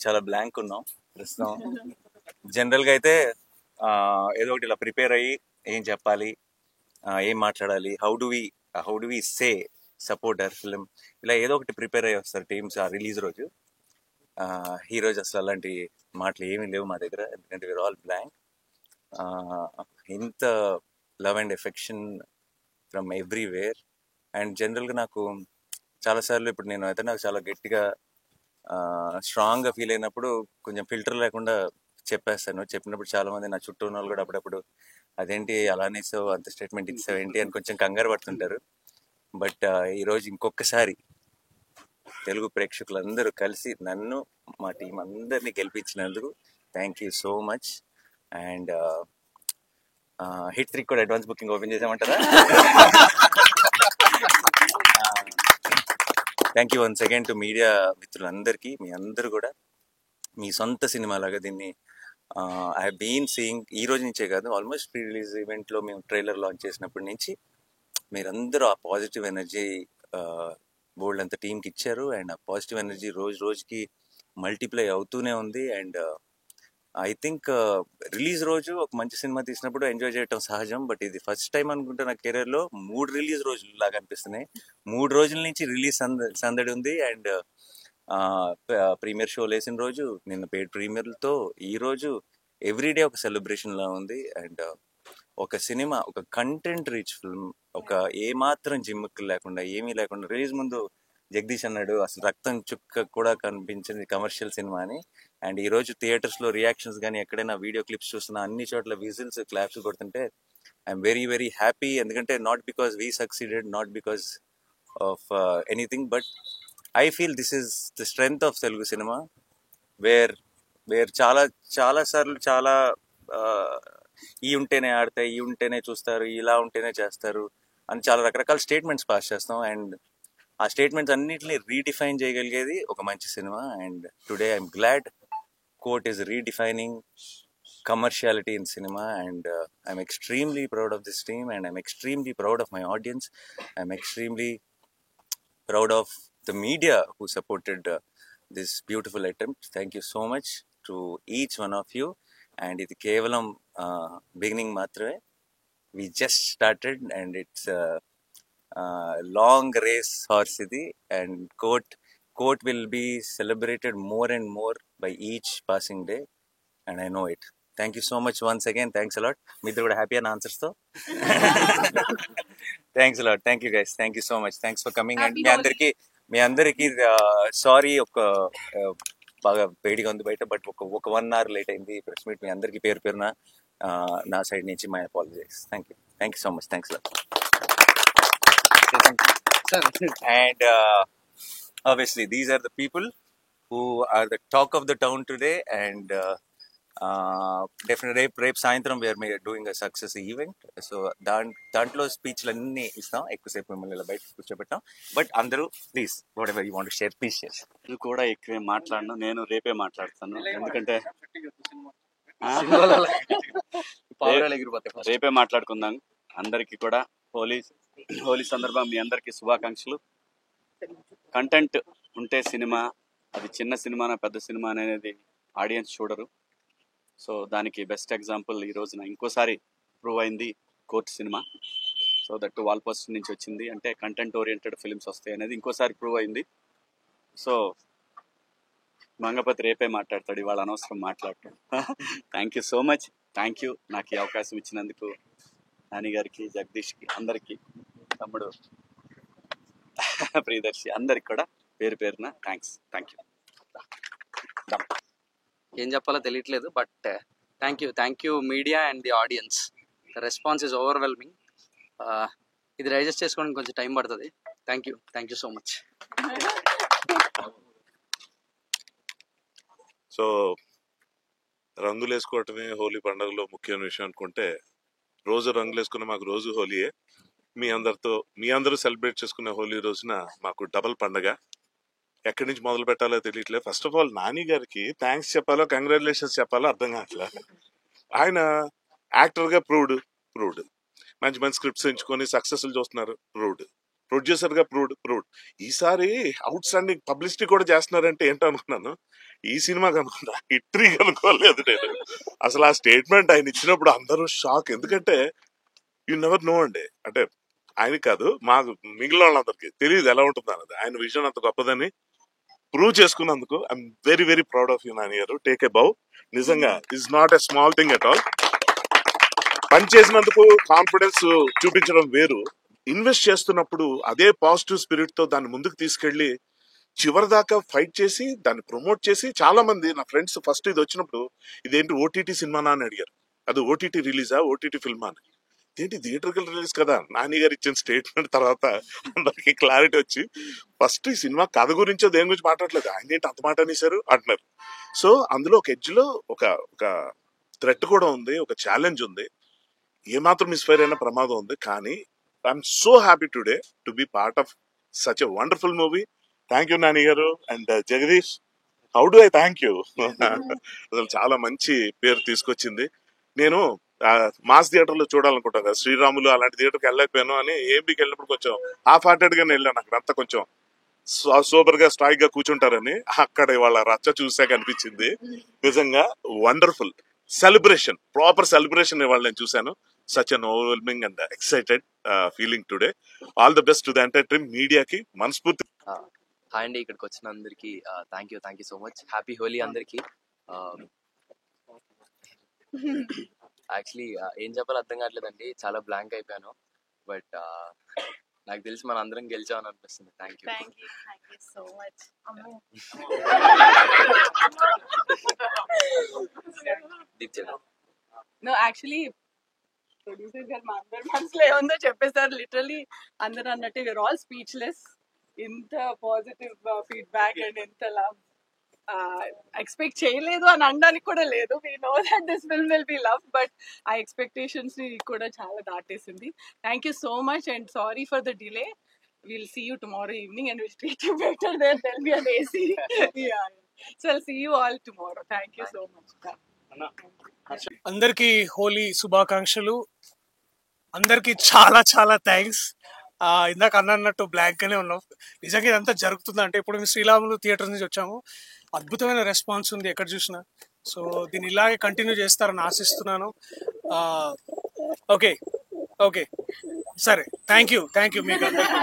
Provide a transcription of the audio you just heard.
చాలా బ్లాంక్ ఉన్నాం ప్రస్తుతం. జనరల్గా అయితే ఏదో ఒకటి ఇలా ప్రిపేర్ అయ్యి ఏం చెప్పాలి, ఏం మాట్లాడాలి, how do we say support our film, ఇలా ఏదో ఒకటి ప్రిపేర్ అయ్యి వస్తారు టీమ్స్ ఆ రిలీజ్ రోజు. ఈ రోజు అసలు అలాంటి మాటలు ఏమీ లేవు మా దగ్గర, ఎందుకంటే వీఆర్ ఆల్ బ్లాంక్. ఇంత love and affection from everywhere. And జనరల్గా నాకు చాలాసార్లు ఇప్పుడు నేను అయితే నాకు చాలా గట్టిగా స్ట్రాంగ్గా ఫీల్ అయినప్పుడు కొంచెం ఫిల్టర్ లేకుండా చెప్పేస్తాను. చెప్పినప్పుడు చాలా మంది నా చుట్టూ ఉన్న వాళ్ళు కూడా అప్పుడప్పుడు అదేంటి అలానే సో అంత స్టేట్మెంట్ ఇచ్చావు ఏంటి అని కొంచెం కంగారు పడుతుంటారు. బట్ ఈరోజు ఇంకొకసారి తెలుగు ప్రేక్షకులందరూ కలిసి నన్ను మా టీం అందరినీ గెలిపించినందుకు thank you so much. And hit 3 కూడా అడ్వాన్స్ బుకింగ్ ఓపెన్ చేసామంటారా? Thank you once again to media మిత్రులందరికీ. మీ అందరూ కూడా మీ సొంత సినిమా లాగా దీన్ని ఐ హ్యావ్ బీన్ సీయింగ్. ఈ రోజు నుంచే కాదు, ఆల్మోస్ట్ ప్రీ రిలీజ్ ఈవెంట్లో మేము ట్రైలర్ లాంచ్ చేసినప్పటి నుంచి మీరందరూ ఆ పాజిటివ్ ఎనర్జీ బోల్డ్ అంత టీంకి ఇచ్చారు. అండ్ ఆ పాజిటివ్ ఎనర్జీ రోజు రోజుకి మల్టిప్లై అవుతూనే ఉంది. అండ్ ఐ థింక్ రిలీజ్ రోజు ఒక మంచి సినిమా తీసినప్పుడు ఎంజాయ్ చేయటం సహజం, బట్ ఇది ఫస్ట్ టైం అనుకుంటే నా కెరీర్లో 3 రిలీజ్ రోజులు లాగా అనిపిస్తున్నాయి. 3 రోజుల నుంచి రిలీజ్ సందడి ఉంది. అండ్ ప్రీమియర్ షో వేసిన రోజు, నిన్న పెయిడ్ ప్రీమియర్లతో ఈ రోజు ఎవ్రీడే ఒక సెలబ్రేషన్ లా ఉంది. అండ్ ఒక సినిమా, ఒక కంటెంట్ రిచ్ ఫిల్మ్, ఒక ఏమాత్రం జిమ్ముక్లు లేకుండా ఏమీ లేకుండా రిలీజ్ ముందు జగదీష్ అన్నాడు అసలు రక్తం చుక్క కూడా కనిపించింది కమర్షియల్ సినిమా అని. అండ్ ఈ రోజు థియేటర్స్ లో రియాక్షన్స్ కానీ ఎక్కడైనా వీడియో క్లిప్స్ చూస్తున్నా అన్ని చోట్ల విజిల్స్ క్లాప్స్ కొడుతుంటే ఐఎమ్ వెరీ వెరీ హ్యాపీ. ఎందుకంటే not because we succeeded, not because of anything, but I feel this is the strength of Telugu cinema, where where చాలా సార్లు చాలా ఈ ఉంటేనే ఆడతాయి, ఈ ఉంటేనే చూస్తారు, ఇలా ఉంటేనే చేస్తారు అని చాలా రకరకాల స్టేట్మెంట్స్ పాస్ చేస్తాం. అండ్ ఆ స్టేట్మెంట్స్ అన్నిటిని రీడిఫైన్ చేయగలిగేది ఒక మంచి cinema. And today I'm glad court is redefining commerciality in cinema. And I'm extremely proud of this team, and I'm extremely proud of my audience. I'm extremely proud of the media who supported this beautiful attempt. Thank you so much to each one of you. And ఇది కేవలం beginning మాత్రమే. We just started and it's long race horse ఇది. And Court will be celebrated more and more by each passing day, and I know it. Thank you so much once again. Thanks a lot. మీ ఇద్దరు కూడా happy అన్న ఆన్సర్స్తో. Thanks a lot. Thank you guys. Thank you so much. Thanks for coming. And మీ అందరికీ sorry, బాగా వేడిగా ఉంది బయట, బట్ ఒక 1 hour లేట్ అయింది ప్రెస్ మీట్. మీ అందరికీ పేరు పేరున నా సైడ్ నుంచి my apologise. Thank you so much. Thanks a lot. And obviously these are the people who are the talk of the town today. And definitely రేపు సాయంత్రం we are doing a success event. So దాంట్లో స్పీచ్లు అన్నీ ఇస్తాం. ఎక్కువసేపు మిమ్మల్ని ఇలా బయట కూర్చోబెట్టాం. బట్ అందరూ please what ever you want to share please share. నేను కూడా ఎక్కువే మాట్లాడను, నేను రేపే మాట్లాడతాను. ఎందుకంటే రేపే మాట్లాడుకుందాం. అందరికీ కూడా హోలీ సందర్భం మీ అందరికీ శుభాకాంక్షలు. కంటెంట్ ఉంటే సినిమా, అది చిన్న సినిమానా పెద్ద సినిమా అనేది ఆడియన్స్ చూడరు. సో దానికి బెస్ట్ ఎగ్జాంపుల్ ఈ రోజున ఇంకోసారి ప్రూవ్ అయింది court cinema. So that wall poster నుంచి వచ్చింది అంటే కంటెంట్ ఓరియంటెడ్ ఫిల్మ్స్ వస్తాయి అనేది ఇంకోసారి ప్రూవ్ అయింది. సో మంగపతి రేపే మాట్లాడతాడు, ఇవాళ అనవసరం మాట్లాడతాడు. Thank you so much. Thank you నాకు ఈ అవకాశం ఇచ్చినందుకు నాని గారికి, జగదీష్కి, అందరికీ, తమ్ముడు ప్రియదర్శి, అందరికి కూడా పేరు పేరున థ్యాంక్స్. Thank you. ఏం చెప్పాలో తెలియట్లేదు, but thank you media and the audience. The response is overwhelming. ఇది డైజెస్ట్ చేసుకోవడానికి కొంచెం టైం పడుతుంది. Thank you so much. So రంగులు వేసుకోవటమే హోలీ పండుగలో ముఖ్యమైన విషయం అనుకుంటే, రోజు రంగులు వేసుకున్న మాకు రోజు హోలీయే. మీ అందరూ సెలబ్రేట్ చేసుకునే హోలీ రోజున మాకు డబల్ పండగ. ఎక్కడి నుంచి మొదలు పెట్టాలో తెలియట్లేదు. ఫస్ట్ ఆఫ్ ఆల్ నాని గారికి థ్యాంక్స్ చెప్పాలో కంగ్రాచులేషన్స్ చెప్పాలో అర్థం కావట్లేదు. ఆయన యాక్టర్గా ప్రూవ్డ్, మంచి మంచి స్క్రిప్ట్స్ ఎంచుకొని సక్సెస్లు చూస్తున్నారు, ప్రొడ్యూసర్గా ప్రూవ్డ్. ఈసారి అవుట్ స్టాండింగ్ పబ్లిసిటీ కూడా చేస్తున్నారంటే ఏంటో అనుకున్నాను. ఈ సినిమా కనుకున్నా హిట్రీ కనుకోలేదు నేను. అసలు ఆ స్టేట్మెంట్ ఆయన ఇచ్చినప్పుడు అందరూ షాక్. ఎందుకంటే యు నెవర్ నో అండి. అంటే ఆయన కాదు, మాకు మిగిలిన వాళ్ళందరికీ తెలియదు ఎలా ఉంటుంది అన్నది. ఆయన విజన్ అంత గొప్పదని ప్రూవ్ చేసుకున్నందుకు I'm very very proud of you Nani గారు. టేక్ ఎ బౌ. నిజంగా is not a small thing at all. పని చేసినందుకు కాన్ఫిడెన్స్ చూపించడం వేరు, ఇన్వెస్ట్ చేస్తున్నప్పుడు అదే పాజిటివ్ స్పిరిట్ తో దాన్ని ముందుకు తీసుకెళ్లి చివరి దాకా ఫైట్ చేసి దాన్ని ప్రమోట్ చేసి, చాలా మంది నా ఫ్రెండ్స్ ఫస్ట్ ఇది వచ్చినప్పుడు ఇదేంటి ఓటీటీ సినిమానా అని అడిగారు. అది ఓటీటీ రిలీజా, ఓటీటీ ఫిల్మా అని. ఏంటి థియేటర్కల్ రిలీజ్ కదా. నాని గారు ఇచ్చిన స్టేట్మెంట్ తర్వాత అందరికి క్లారిటీ వచ్చి ఫస్ట్ ఈ సినిమా కథ గురించో దేని గురించి మాట్లాడలేదు, ఆయన ఏంటి అంత మాట అనేసారు అంటున్నారు. సో అందులో ఒక ఎడ్జ్ లో ఒక ఒక థ్రెట్ కూడా ఉంది, ఒక ఛాలెంజ్ ఉంది, ఏమాత్రం మిస్ఫైర్ అయిన ప్రమాదం ఉంది. కానీ I'm so happy today to be part of such a wonderful movie. Thank you Nani గారు and Jagadeesh. How do I thank you. అసలు చాలా మంచి పేరు తీసుకొచ్చింది. నేను మాస్ థియేటర్ లో చూడాలనుకుంటాను కదా, శ్రీరాములు అలాంటి థియేటర్కి వెళ్ళలేకపోయాను అని ఏపీకి వెళ్ళినప్పుడు కొంచెం హాఫ్ హార్టెడ్ గానే వెళ్ళాను. అక్కడ అంతా కొంచెం సూపర్ గా స్ట్రాయిక్ గా కూర్చుంటారని. అక్కడ వాళ్ళ రచ్చ చూసాక అనిపించింది నిజంగా వండర్ఫుల్ సెలబ్రేషన్, ప్రాపర్ సెలబ్రేషన్ ఇవాళ నేను చూశాను. Such an overwhelming and excited feeling today. All the best to the entire team. మీడియాకి మనస్ఫూర్తి హాయ్ అండి, ఇక్కడికి వచ్చిన అందరికి thank you so much. Happy Holi అందరికి. యాక్చువల్లీ ఏం చెప్పాలో అర్థం కావట్లేదండి, చాలా బ్లాంక్ అయిపోయాను. బట్ నాకు తెలిసి మన అందరం గెలిచామని అనిపిస్తుంది. Thank you. Thank you so much. దీప్చండి. No, actually, ప్రొడ్యూసర్ గారు మా అందరి మనసులో ఏముందో చెప్పేసారు. లిటరలీ అందరు అన్నట్టు వీఆర్ ఆల్ స్పీచ్లెస్. ఇంత పాజిటివ్ ఫీడ్బ్యాక్ అండ్ ఎంత లవ్ ఎక్స్పెక్ట్ చేయలేదు అని అనడానికి కూడా లేదు. We know that this film will be love, but ఆ ఎక్స్పెక్టేషన్స్ ని కూడా చాలా దాటేసింది. Thank you so much and sorry for the delay. We'll see you tomorrow evening and we'll treat you better there. There'll be an AC. Yeah. So I'll see you all tomorrow. Thank you so much. అందరికీ హోలీ శుభాకాంక్షలు. అందరికీ చాలా చాలా thanks. ఇందాక అన్నట్టు blank గానే ఉన్నాం. నిజంగా ఇదంతా జరుగుతుందంటే ఇప్పుడు మేము శ్రీరాములు థియేటర్ నుంచి వచ్చాము. అద్భుతమైన రెస్పాన్స్ ఉంది ఎక్కడ చూసినా. సో దీన్ని ఇలాగే కంటిన్యూ చేస్తారని ఆశిస్తున్నాను. ఓకే ఓకే సరే, థ్యాంక్ యూ మీకు అందరికీ.